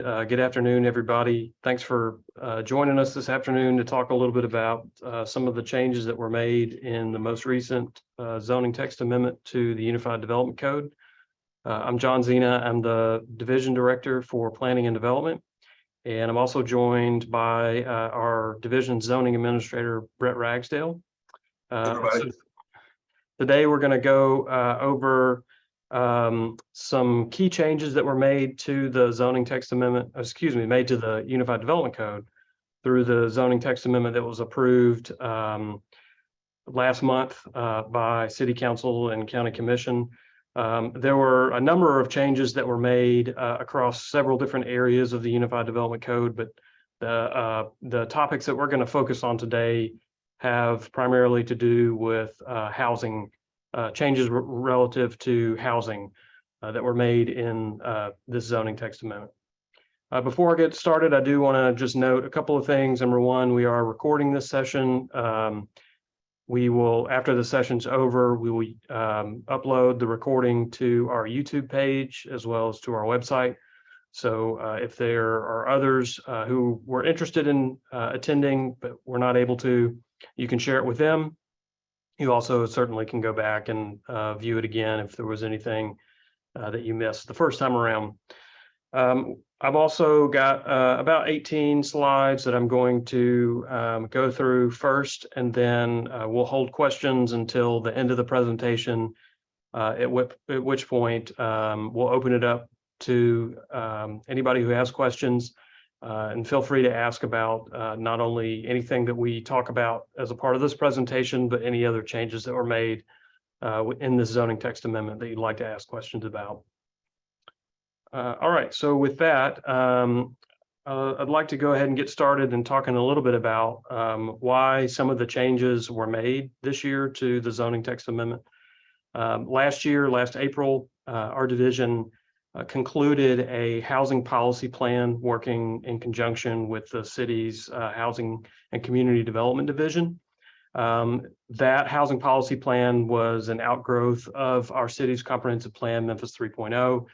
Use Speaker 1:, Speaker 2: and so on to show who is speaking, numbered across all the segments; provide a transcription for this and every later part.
Speaker 1: Good afternoon, everybody. Thanks for joining us this afternoon to talk a little bit about some of the changes that were made in the most recent zoning text amendment to the Unified Development Code. I'm John Zeanah. I'm the Division Director for Planning and Development, and I'm also joined by our Division Zoning Administrator, Brett Ragsdale. So today we're going to go over some key changes that were made to the zoning text amendment, made to the Unified Development Code through the zoning text amendment that was approved last month by City Council and County Commission. There were a number of changes that were made across several different areas of the Unified Development Code, but the topics that we're going to focus on today have primarily to do with housing changes relative to housing that were made in this zoning text amendment. Before I get started, I do want to just note a couple of things. Number one, we are recording this session. We will, after the session's over, we will upload the recording to our YouTube page as well as to our website. So if there are others who were interested in attending but were not able to, you can share it with them. You also certainly can go back and view it again if there was anything that you missed the first time around. I've also got about 18 slides that I'm going to go through first, and then we'll hold questions until the end of the presentation, at which point we'll open it up to anybody who has questions. And feel free to ask about not only anything that we talk about as a part of this presentation, but any other changes that were made in this zoning text amendment that you'd like to ask questions about. All right, so with that, I'd like to go ahead and get started and talking a little bit about why some of the changes were made this year to the zoning text amendment. Last April, our division concluded a housing policy plan working in conjunction with the city's Housing and Community Development Division. That housing policy plan was an outgrowth of our city's comprehensive plan, Memphis 3.0.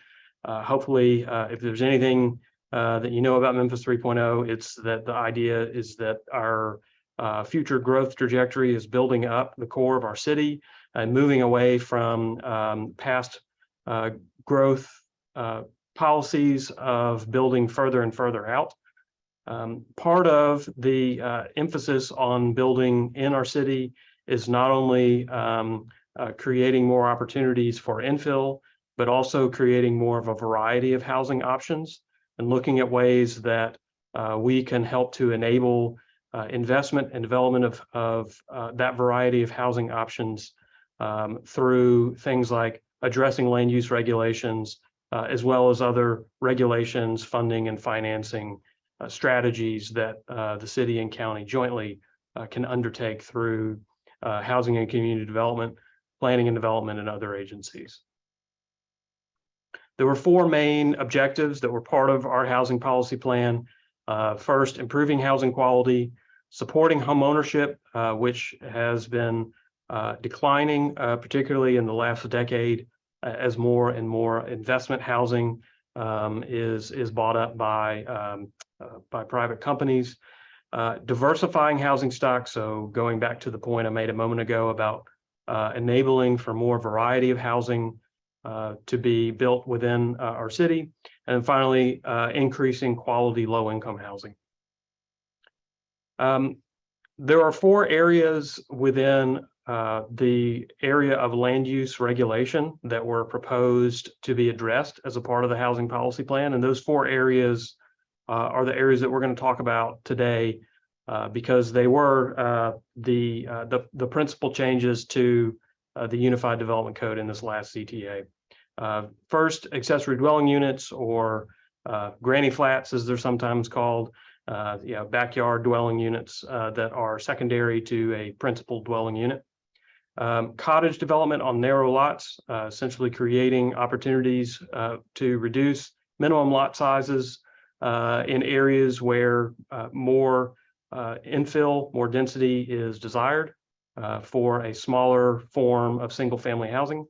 Speaker 1: Hopefully, if there's anything that you know about Memphis 3.0, it's that the idea is that our future growth trajectory is building up the core of our city and moving away from past growth policies of building further and further out. Part of the emphasis on building in our city is not only creating more opportunities for infill, but also creating more of a variety of housing options and looking at ways that we can help to enable investment and development of that variety of housing options through things like addressing land use regulations, as well as other regulations, funding, and financing strategies that the city and county jointly can undertake through housing and community development, planning and development, and other agencies. There were four main objectives that were part of our housing policy plan. First, improving housing quality, supporting homeownership, which has been declining, particularly in the last decade, as more and more investment housing is bought up by private companies. Diversifying housing stock, so going back to the point I made a moment ago about enabling for more variety of housing to be built within our city. And finally, increasing quality low-income housing. There are four areas within the area of land use regulation that were proposed to be addressed as a part of the housing policy plan. And those four areas are the areas that we're going to talk about today because they were the principal changes to the Unified Development Code in this last CTA. First, accessory dwelling units, or granny flats, as they're sometimes called, backyard dwelling units that are secondary to a principal dwelling unit. Cottage development on narrow lots, essentially creating opportunities to reduce minimum lot sizes in areas where more infill, more density is desired for a smaller form of single family housing.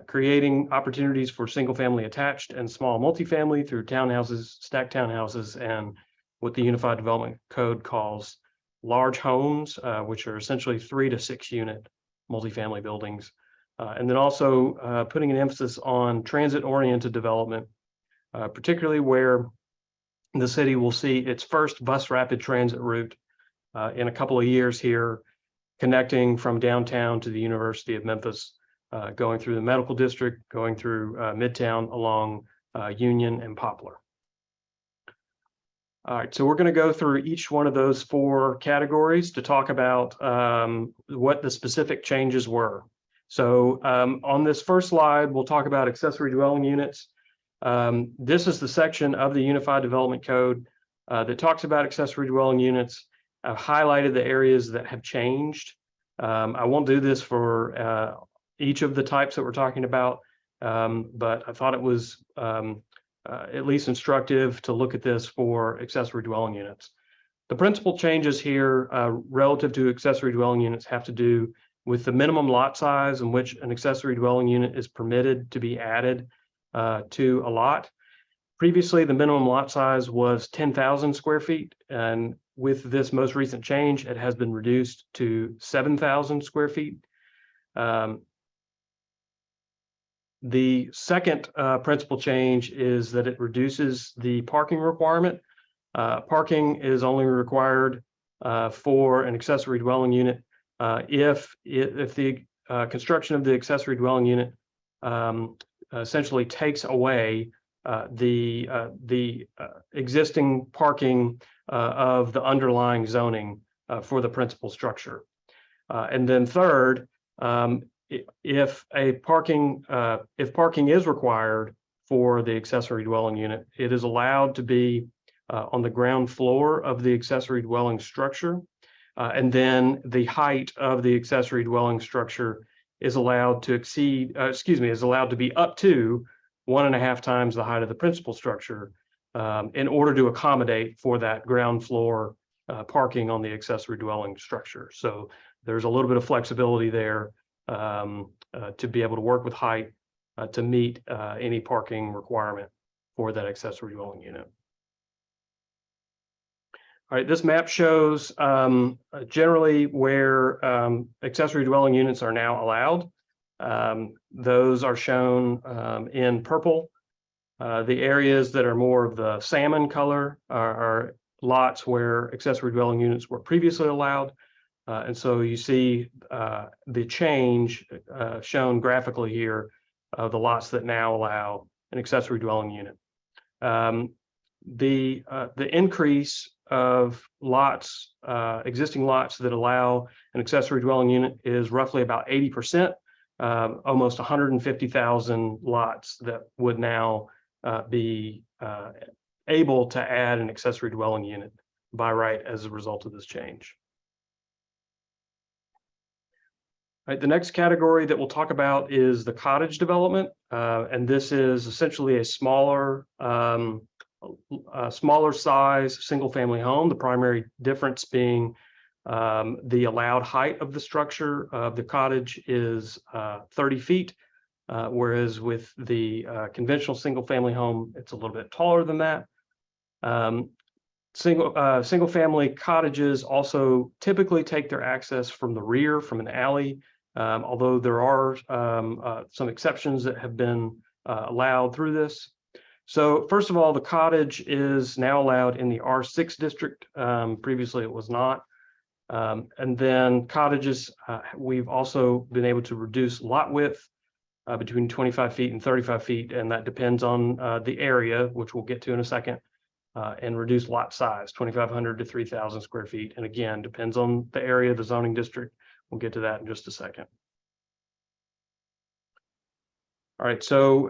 Speaker 1: creating opportunities for single-family attached and small multifamily through townhouses, stacked townhouses, and what the Unified Development Code calls large homes, which are essentially 3 to 6 unit multifamily buildings. And then also putting an emphasis on transit-oriented development, particularly where the city will see its first bus rapid transit route in a couple of years here, connecting from downtown to the University of Memphis, going through the medical district, going through Midtown along Union and Poplar. All right, so we're going to go through each one of those 4 categories to talk about what the specific changes were. So on this first slide, we'll talk about accessory dwelling units. This is the section of the Unified Development Code that talks about accessory dwelling units. I've highlighted the areas that have changed. I won't do this for each of the types that we're talking about, but I thought it was at least instructive to look at this for accessory dwelling units. The principal changes here relative to accessory dwelling units have to do with the minimum lot size in which an accessory dwelling unit is permitted to be added to a lot. Previously, the minimum lot size was 10,000 square feet, and with this most recent change, it has been reduced to 7,000 square feet. The second principal change is that it reduces the parking requirement. Parking is only required for an accessory dwelling unit if the construction of the accessory dwelling unit essentially takes away the existing parking of the underlying zoning for the principal structure. And then third, if parking is required for the accessory dwelling unit, it is allowed to be on the ground floor of the accessory dwelling structure. And then the height of the accessory dwelling structure is allowed to is allowed to be up to 1.5 times the height of the principal structure in order to accommodate for that ground floor parking on the accessory dwelling structure. So there's a little bit of flexibility there to be able to work with height to meet any parking requirement for that accessory dwelling unit. All right, this map shows generally where accessory dwelling units are now allowed. Those are shown in purple. The areas that are more of the salmon color are lots where accessory dwelling units were previously allowed. And so you see the change shown graphically here of the lots that now allow an accessory dwelling unit. The increase of lots, existing lots that allow an accessory dwelling unit is roughly about 80%, almost 150,000 lots that would now be able to add an accessory dwelling unit by right as a result of this change. All right, the next category that we'll talk about is the cottage development, and this is essentially a smaller size single-family home. The primary difference being the allowed height of the structure of the cottage is 30 feet, whereas with the conventional single-family home, it's a little bit taller than that. Single-family cottages also typically take their access from the rear, from an alley, although there are some exceptions that have been allowed through this. So first of all, the cottage is now allowed in the R6 district. Previously, it was not. And then cottages, we've also been able to reduce lot width between 25 feet and 35 feet, and that depends on the area, which we'll get to in a second, and reduce lot size, 2,500 to 3,000 square feet. And again, depends on the area, the zoning district. We'll get to that in just a second. All right, so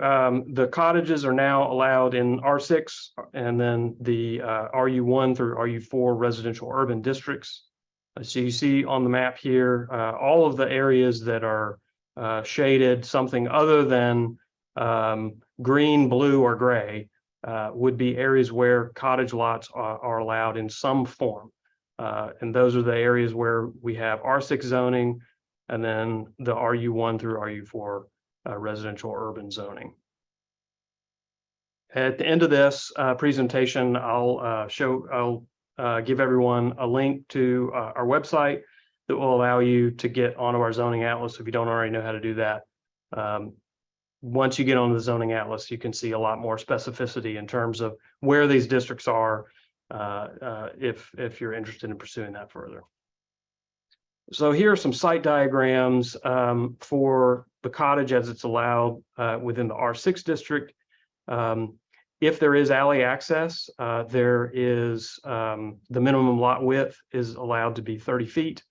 Speaker 1: the cottages are now allowed in R6 and then the RU1 through RU4 residential urban districts. So you see on the map here, all of the areas that are shaded something other than green, blue, or gray would be areas where cottage lots are allowed in some form. And those are the areas where we have R6 zoning and then the RU1 through RU4 residential urban zoning. At the end of this presentation, I'll give everyone a link to our website that will allow you to get onto our zoning atlas if you don't already know how to do that. Once you get onto the zoning atlas, you can see a lot more specificity in terms of where these districts are if you're interested in pursuing that further. So here are some site diagrams for the cottage as it's allowed within the R6 district. If there is alley access, there is the minimum lot width is allowed to be 30 feet.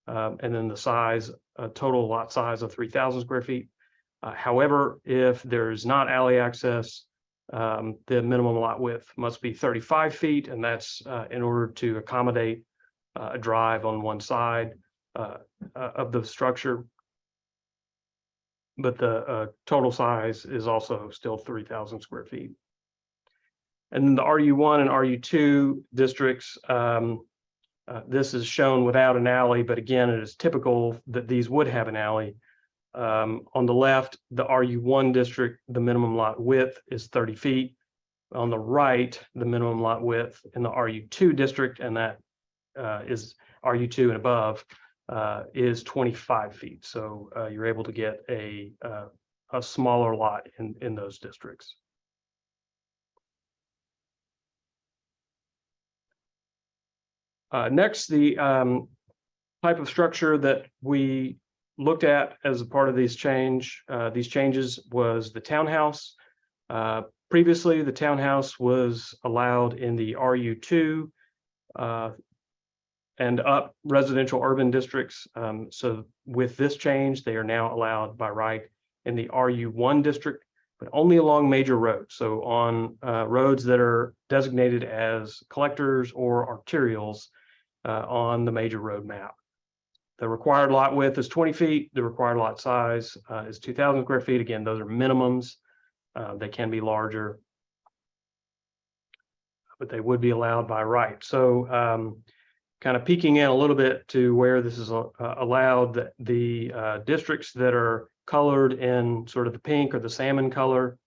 Speaker 1: And then the size, total lot size of 3,000 square feet. However, if there's not alley access, the minimum lot width must be 35 feet, and that's in order to accommodate a drive on one side of the structure. But the total size is also still 3,000 square feet. And then the RU1 and RU2 districts, this is shown without an alley, but again, it is typical that these would have an alley. On the left, the RU1 district, the minimum lot width is 30 feet. On the right, the minimum lot width in the RU2 district, and that is RU2 and above, is 25 feet. So you're able to get a smaller lot in those districts. Next, the type of structure that we looked at as a part of these changes was the townhouse. Previously, the townhouse was allowed in the RU2 and up residential urban districts. So with this change, they are now allowed by right in the RU1 district, but only along major roads. So on roads that are designated as collectors or arterials on the major road map. The required lot width is 20 feet. The required lot size is 2,000 square feet. Again, those are minimums. They can be larger, but they would be allowed by right. So kind of peeking in a little bit to where this is allowed, the districts that are colored in sort of the pink or the salmon color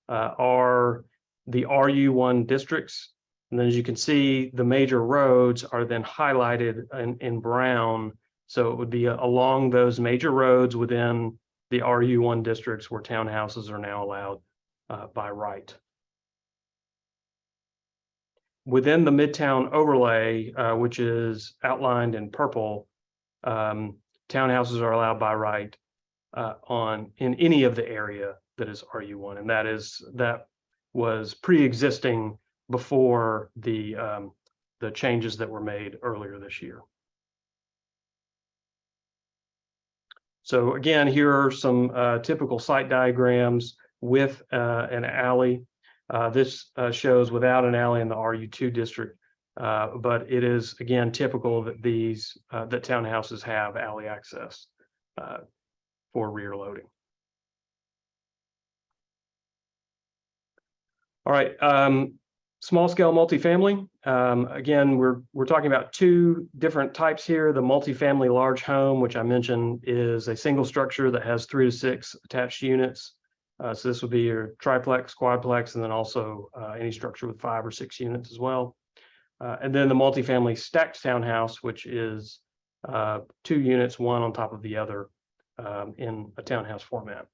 Speaker 1: are the RU1 districts. And then as you can see, the major roads are then highlighted in brown. So it would be along those major roads within the RU1 districts where townhouses are now allowed by right. Within the Midtown overlay, which is outlined in purple, townhouses are allowed by right in any of the area that is RU1, and that was pre-existing before the changes that were made earlier this year. So again, here are some typical site diagrams with an alley. This shows without an alley in the RU2 district, but it is again typical that that townhouses have alley access for rear loading. All right, small scale multifamily. Again, we're talking about two different types here. The multifamily large home, which I mentioned, is a single structure that has 3 to 6 attached units. So this would be your triplex, quadplex, and then also any structure with 5 or 6 units as well. And then the multifamily stacked townhouse, which is 2 units, one on top of the other in a townhouse format.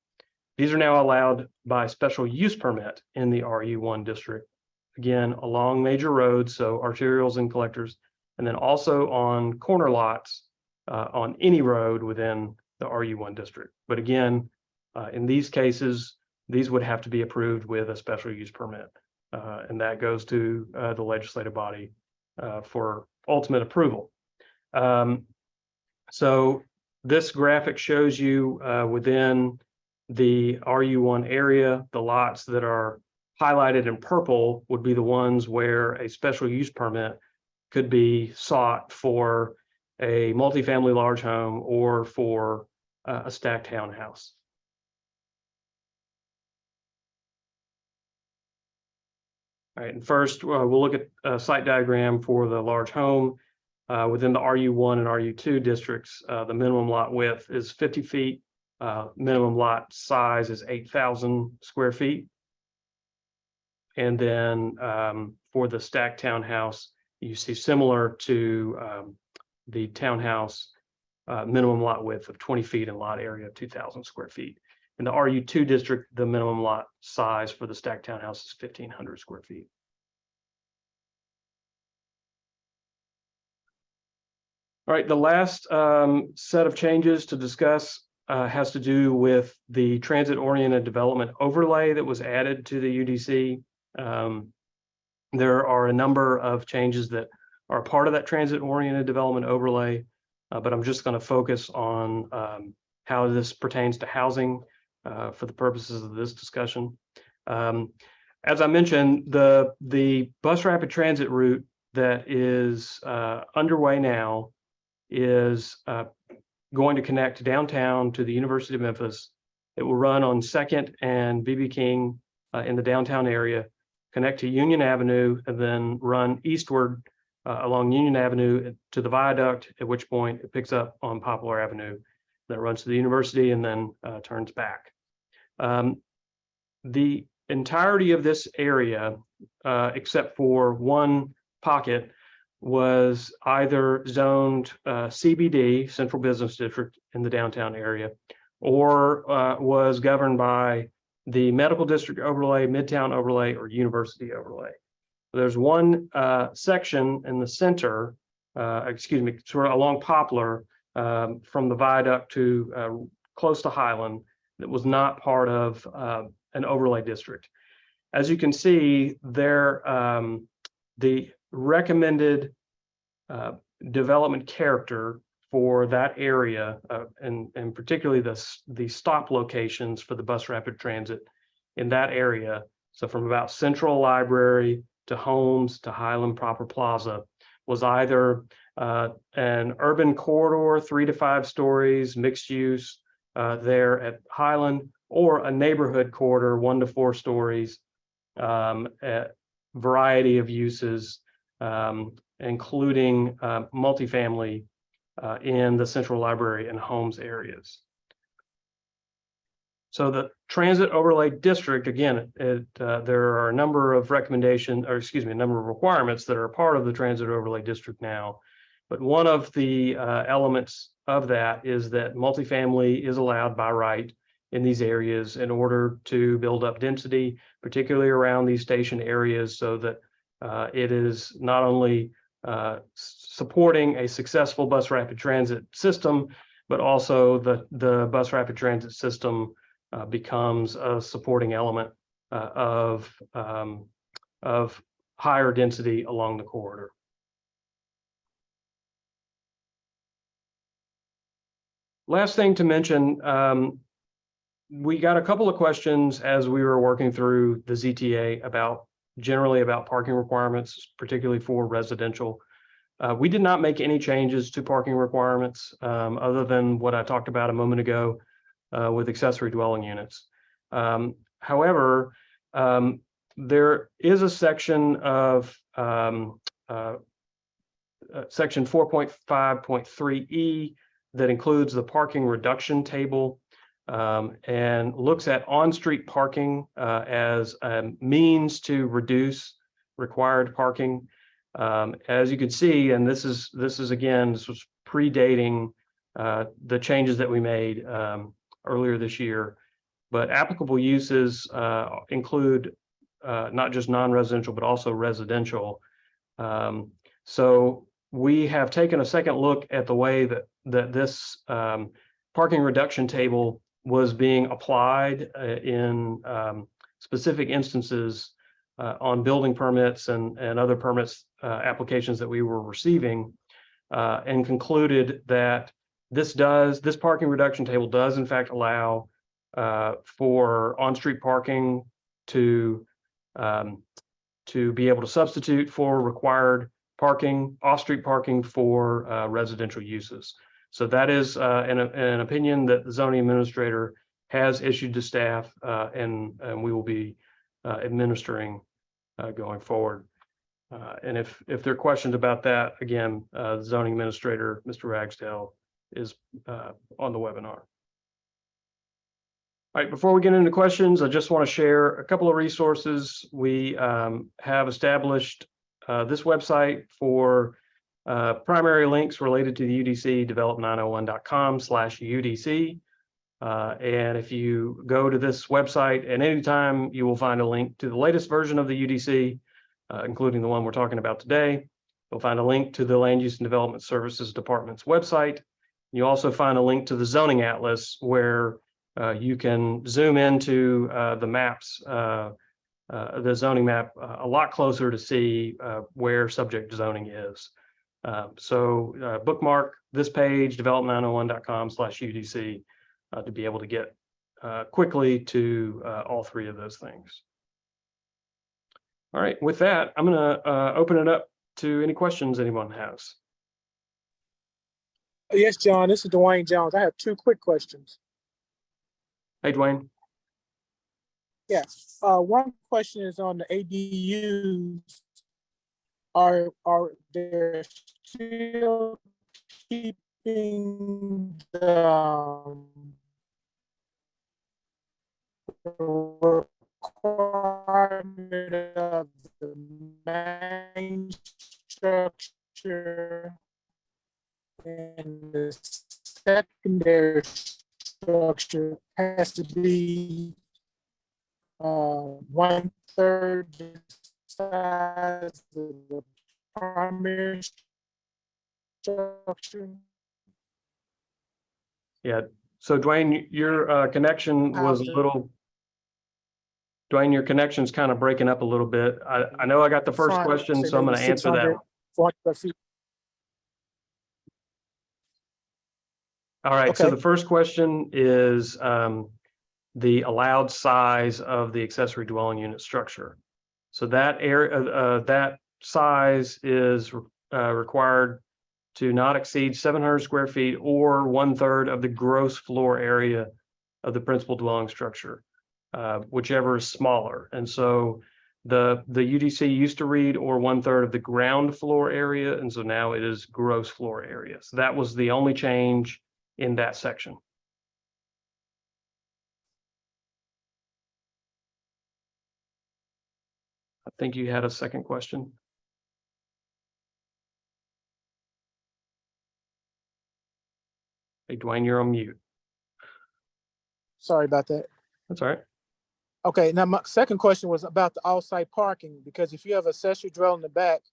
Speaker 1: These are now allowed by special use permit in the RU1 district. Again, along major roads, so arterials and collectors, and then also on corner lots on any road within the RU1 district. But again, in these cases, these would have to be approved with a special use permit, and that goes to the legislative body for ultimate approval. So this graphic shows you within the RU1 area, the lots that are highlighted in purple would be the ones where a special use permit could be sought for a multifamily large home or for a stacked townhouse. All right, and first we'll look at a site diagram for the large home. Within the RU1 and RU2 districts, the minimum lot width is 50 feet. minimum lot size is 8,000 square feet. And then for the stacked townhouse, you see similar to the townhouse, minimum lot width of 20 feet and lot area of 2,000 square feet. In the RU2 district, the minimum lot size for the stacked townhouse is 1,500 square feet. All right, the last set of changes to discuss has to do with the transit-oriented development overlay that was added to the UDC. There are a number of changes that are part of that transit-oriented development overlay, but I'm just going to focus on how this pertains to housing for the purposes of this discussion. As I mentioned, the bus rapid transit route that is underway now is going to connect downtown to the University of Memphis. It will run on 2nd and BB King in the downtown area, connect to Union Avenue, and then run eastward along Union Avenue to the viaduct, at which point it picks up on Poplar Avenue, that runs to the university and then turns back. The entirety of this area, except for one pocket, was either zoned CBD, Central Business District, in the downtown area, or was governed by the Medical District Overlay, Midtown Overlay, or University Overlay. There's one section in the center, sort of along Poplar, from the viaduct to close to Highland, that was not part of an overlay district. As you can see there, the recommended development character for that area, and particularly the stop locations for the bus rapid transit in that area, so from about Central Library to Holmes to Highland Proper Plaza, was either an urban corridor, 3 to 5 stories, mixed use there at Highland, or a neighborhood corridor, 1 to 4 stories, a variety of uses, including multifamily in the Central Library and Holmes areas. So the transit overlay district, again, there are a number of recommendations, or excuse me, a number of requirements that are a part of the transit overlay district now. But one of the elements of that is that multifamily is allowed by right in these areas in order to build up density, particularly around these station areas, so that it is not only supporting a successful bus rapid transit system, but also the bus rapid transit system becomes a supporting element of higher density along the corridor. Last thing to mention, we got a couple of questions as we were working through the ZTA generally about parking requirements, particularly for residential. We did not make any changes to parking requirements other than what I talked about a moment ago with accessory dwelling units. However, there is a section of section 4.5.3E that includes the parking reduction table and looks at on-street parking as a means to reduce required parking. As you can see, and this was predating the changes that we made earlier this year, but applicable uses include not just non-residential, but also residential. So we have taken a second look at the way that this parking reduction table was being applied in specific instances on building permits and other permits applications that we were receiving, and concluded that this parking reduction table does in fact allow for on-street parking to be able to substitute for required parking, off-street parking for residential uses. So that is an opinion that the zoning administrator has issued to staff, and we will be administering going forward. And if there are questions about that, again, the zoning administrator, Mr. Ragsdale, is on the webinar. All right, before we get into questions, I just want to share a couple of resources. We have established this website for primary links related to the UDC, develop901.com/UDC. And if you go to this website at any time, you will find a link to the latest version of the UDC, including the one we're talking about today. You'll find a link to the Land Use and Development Services Department's website. You also find a link to the zoning atlas where you can zoom into the maps, the zoning map, a lot closer to see where subject zoning is. So bookmark this page, develop901.com/UDC, to be able to get quickly to all three of those things. All right, with that, I'm going to open it up to any questions anyone has.
Speaker 2: Yes, John, this is Dwayne Jones. I have two quick questions.
Speaker 1: Hey, Dwayne.
Speaker 2: Yes. One question is on the ADUs. Are they still keeping the requirement of the main structure and the secondary structure has to be 1/3 the size of the primary structure?
Speaker 1: Yeah. So Dwayne, your connection was a little. Dwayne, your connection's kind of breaking up a little bit. I know I got the first question, so I'm going to answer that. All right. Okay. So the first question is the allowed size of the accessory dwelling unit structure. So that area, that size is required to not exceed 700 square feet or 1/3 of the gross floor area of the principal dwelling structure, whichever is smaller. And so the UDC used to read or 1/3 of the ground floor area, and so now it is gross floor area. So that was the only change in that section. I think you had a second question. Hey, Dwayne, you're on mute.
Speaker 2: Sorry about that.
Speaker 1: That's all right.
Speaker 2: Okay, now my second question was about the off-site parking, because if you have accessory dwelling in the back,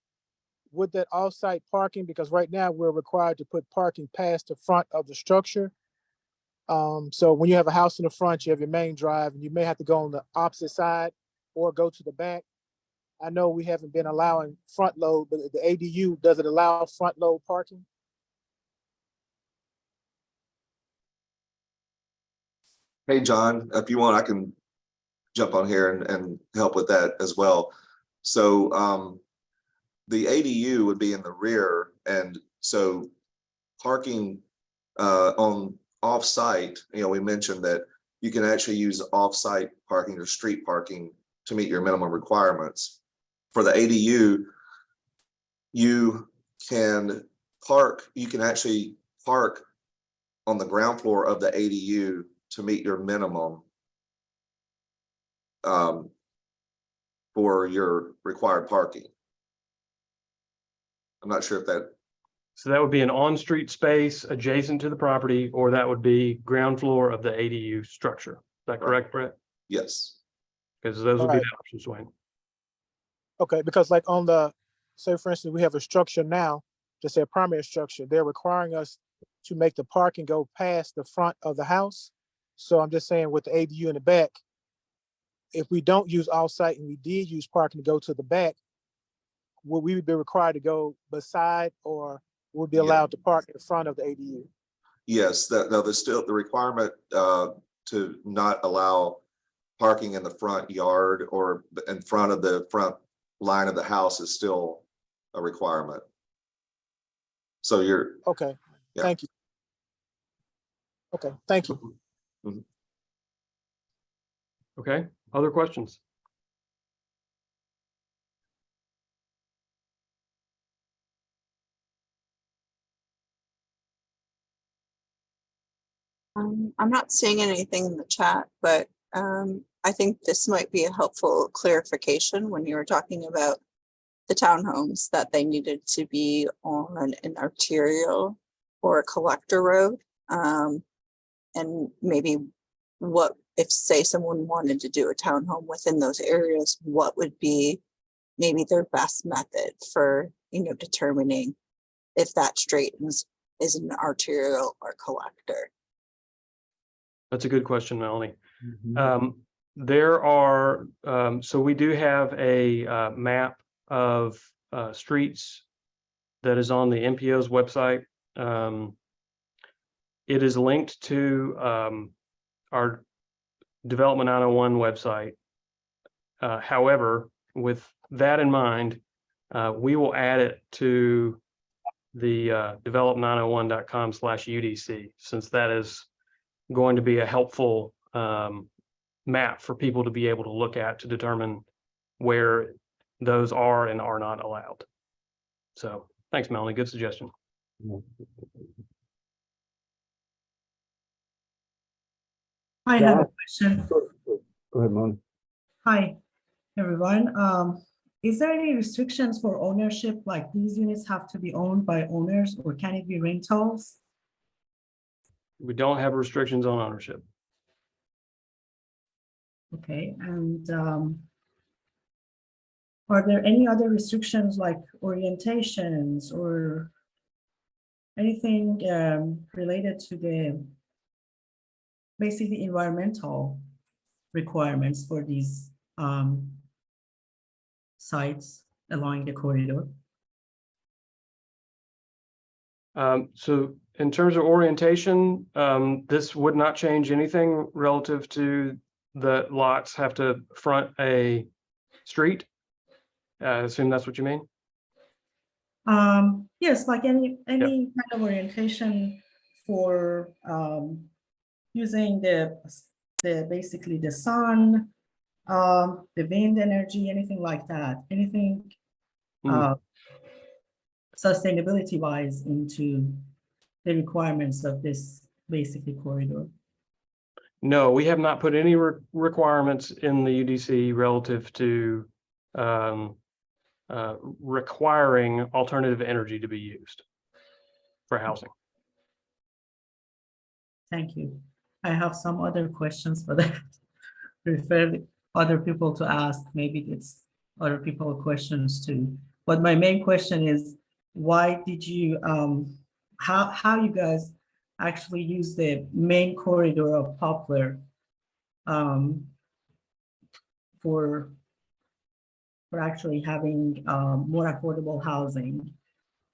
Speaker 2: would that off-site parking, because right now we're required to put parking past the front of the structure. So when you have a house in the front, you have your main drive, and you may have to go on the opposite side or go to the back. I know we haven't been allowing front load, but the ADU, does it allow front load parking?
Speaker 3: Hey, John, if you want, I can jump on here and help with that as well. So the ADU would be in the rear, and so parking on off-site, we mentioned that you can actually use off-site parking or street parking to meet your minimum requirements. For the ADU, you can actually park on the ground floor of the ADU to meet your minimum for your required parking. I'm not sure if that.
Speaker 1: So that would be an on-street space adjacent to the property, or that would be ground floor of the ADU structure. Is that correct, Brett?
Speaker 3: Yes.
Speaker 1: Because those would be the options, Wayne.
Speaker 2: Okay, because like on the, say for instance, we have a structure now, just say a primary structure, they're requiring us to make the parking go past the front of the house. So I'm just saying with the ADU in the back, if we don't use off-site and we did use parking to go to the back, would we be required to go beside, or would be allowed to park in front of the ADU?
Speaker 3: Yes, there's still the requirement to not allow parking in the front yard or in front of the front line of the house is still a requirement. So you're
Speaker 2: okay. Yeah. Thank you. Okay, thank you.
Speaker 3: Mm-hmm.
Speaker 1: Okay, other questions?
Speaker 4: I'm not seeing anything in the chat, but I think this might be a helpful clarification when you were talking about the townhomes, that they needed to be on an arterial or a collector road. And maybe what if, say, someone wanted to do a townhome within those areas, what would be maybe their best method for, determining if that street is an arterial or collector?
Speaker 1: That's a good question, Melanie. There are, so we do have a map of streets that is on the MPO's website. It is linked to our Development 901 website. However, with that in mind, we will add it to the develop901.com/UDC, since that is going to be a helpful map for people to be able to look at to determine where those are and are not allowed. So thanks, Melanie. Good suggestion.
Speaker 5: I have a question.
Speaker 6: Go ahead, Mon.
Speaker 5: Hi, everyone. Is there any restrictions for ownership, like these units have to be owned by owners, or can it be rentals?
Speaker 1: We don't have restrictions on ownership.
Speaker 5: Okay, and are there any other restrictions like orientations or anything related to the basically environmental requirements for these sites along the corridor?
Speaker 1: So in terms of orientation, this would not change anything relative to the lots have to front a street. I assume that's what you mean?
Speaker 5: Yes, like any kind of orientation for using the basically the sun, the wind energy, anything like that, anything sustainability wise into the requirements of this basically corridor.
Speaker 1: No, we have not put any requirements in the UDC relative to requiring alternative energy to be used for housing.
Speaker 5: Thank you. I have some other questions, but I prefer other people to ask. Maybe it's other people questions too. But my main question is, why did you, how you guys actually use the main corridor of Poplar for actually having more affordable housing?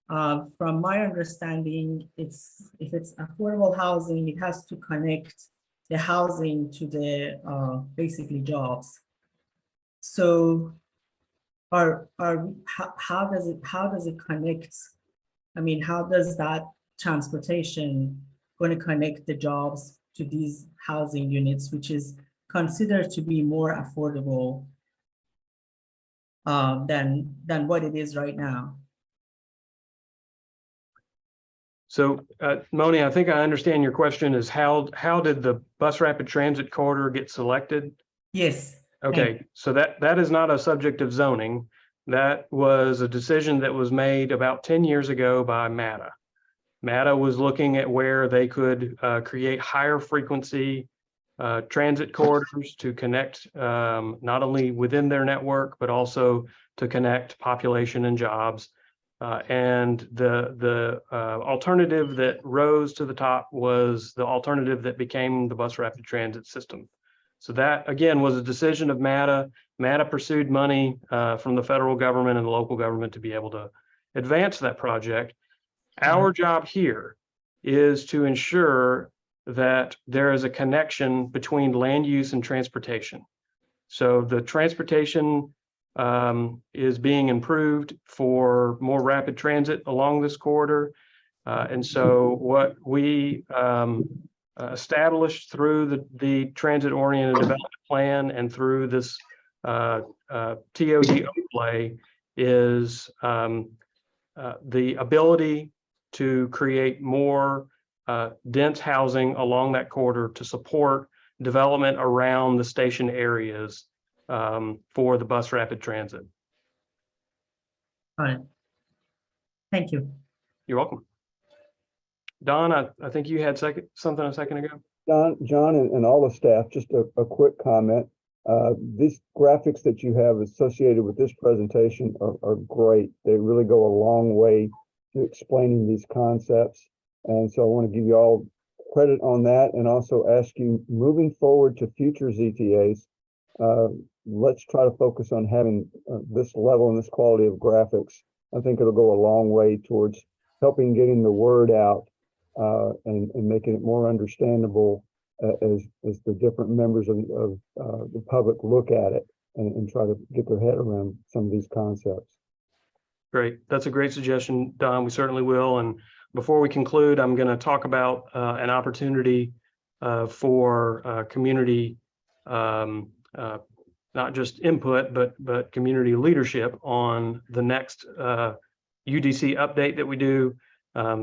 Speaker 5: From my understanding, if it's affordable housing, it has to connect the housing to the basically jobs. So how does it connect? I mean, how does that transportation going to connect the jobs to these housing units, which is considered to be more affordable than what it is right now?
Speaker 1: So, Moni, I think I understand your question is how did the bus rapid transit corridor get selected?
Speaker 5: Yes.
Speaker 1: Okay, so that is not a subject of zoning. That was a decision that was made about 10 years ago by MATA. MATA was looking at where they could create higher frequency transit corridors to connect not only within their network, but also to connect population and jobs. And the alternative that rose to the top was the alternative that became the bus rapid transit system. So that, again, was a decision of MATA. MATA pursued money from the federal government and the local government to be able to advance that project. Our job here is to ensure that there is a connection between land use and transportation. So the transportation is being improved for more rapid transit along this corridor. And so what we established through the transit-oriented development plan and through this TOD overlay is the ability to create more dense housing along that corridor to support development around the station areas for the bus rapid transit.
Speaker 5: Got it. Thank you.
Speaker 1: You're welcome. Don, I think you had something a second ago.
Speaker 6: John and all the staff, just a quick comment. These graphics that you have associated with this presentation are great. They really go a long way to explaining these concepts. And so I want to give you all credit on that, and also ask you, moving forward to future ZTAs, let's try to focus on having this level and this quality of graphics. I think it'll go a long way towards helping getting the word out and making it more understandable as the different members of the public look at it and try to get their head around some of these concepts.
Speaker 1: Great. That's a great suggestion, Don. We certainly will. And before we conclude, I'm going to talk about an opportunity for community, not just input, but community leadership on the next UDC update that we do.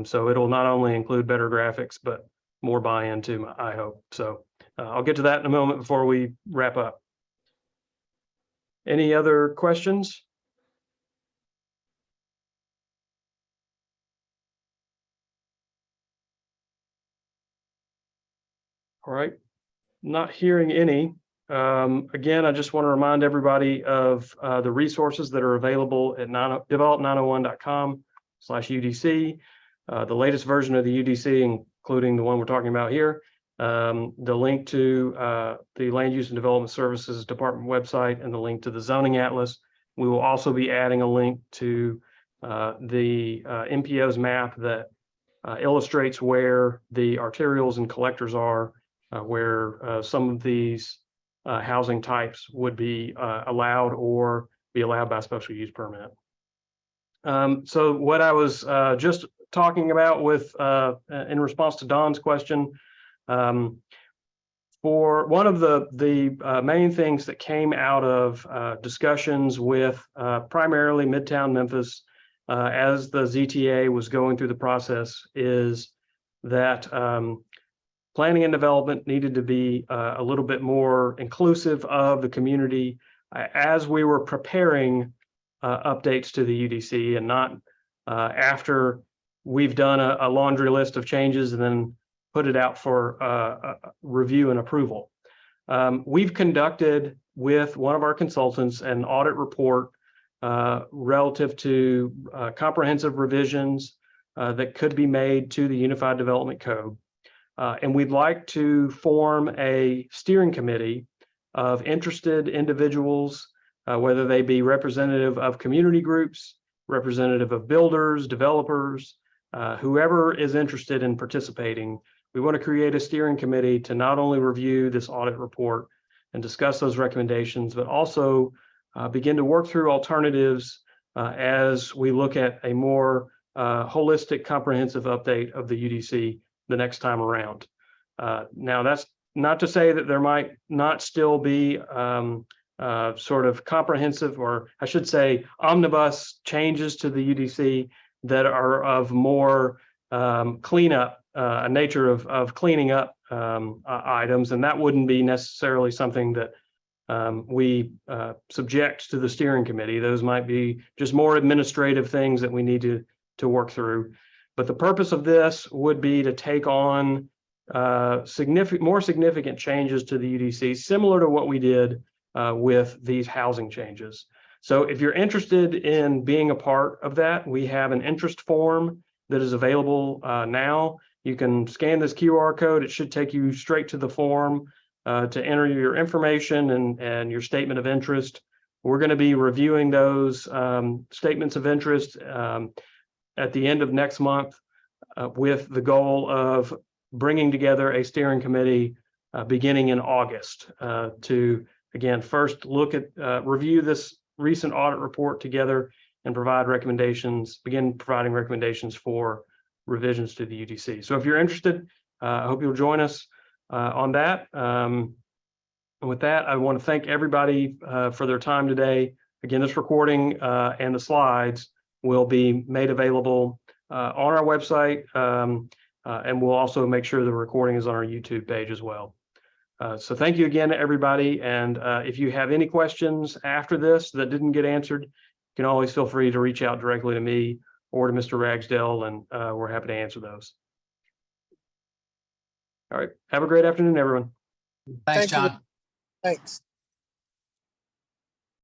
Speaker 1: So it'll not only include better graphics, but more buy-in too, I hope. So I'll get to that in a moment before we wrap up. Any other questions? All right, not hearing any. Again, I just want to remind everybody of the resources that are available at develop901.com/UDC. The latest version of the UDC, including the one we're talking about here, the link to the Land Use and Development Services Department website, and the link to the Zoning Atlas. We will also be adding a link to the MPO's map that illustrates where the arterials and collectors are, where some of these housing types would be allowed or be allowed by special use permit. So what I was just talking about with in response to Don's question, for one of the main things that came out of discussions with primarily Midtown Memphis as the ZTA was going through the process is that planning and development needed to be a little bit more inclusive of the community as we were preparing updates to the UDC, and not after we've done a laundry list of changes and then put it out for review and approval. We've conducted with one of our consultants an audit report relative to comprehensive revisions that could be made to the Unified Development Code. And we'd like to form a steering committee of interested individuals, whether they be representative of community groups, representative of builders, developers, whoever is interested in participating. We want to create a steering committee to not only review this audit report and discuss those recommendations, but also begin to work through alternatives as we look at a more holistic, comprehensive update of the UDC the next time around. Now, that's not to say that there might not still be sort of comprehensive, or I should say omnibus changes to the UDC that are of more cleanup, a nature of cleaning up items, and that wouldn't be necessarily something that we subject to the steering committee. Those might be just more administrative things that we need to work through. But the purpose of this would be to take on more significant changes to the UDC, similar to what we did with these housing changes. So if you're interested in being a part of that, we have an interest form that is available now. You can scan this QR code. It should take you straight to the form to enter your information and your statement of interest. We're going to be reviewing those statements of interest at the end of next month with the goal of bringing together a steering committee beginning in August to, again, first look at, review this recent audit report together and begin providing recommendations for revisions to the UDC. So if you're interested, I hope you'll join us on that. And with that, I want to thank everybody for their time today. Again, this recording and the slides will be made available on our website And we'll also make sure the recording is on our YouTube page as well. So thank you again to everybody. And if you have any questions after this that didn't get answered, you can always feel free to reach out directly to me or to Mr. Ragsdale, and we're happy to answer those. All right. Have a great afternoon, everyone.
Speaker 2: Thank
Speaker 7: Thanks,
Speaker 2: you.
Speaker 7: John.
Speaker 2: Thanks.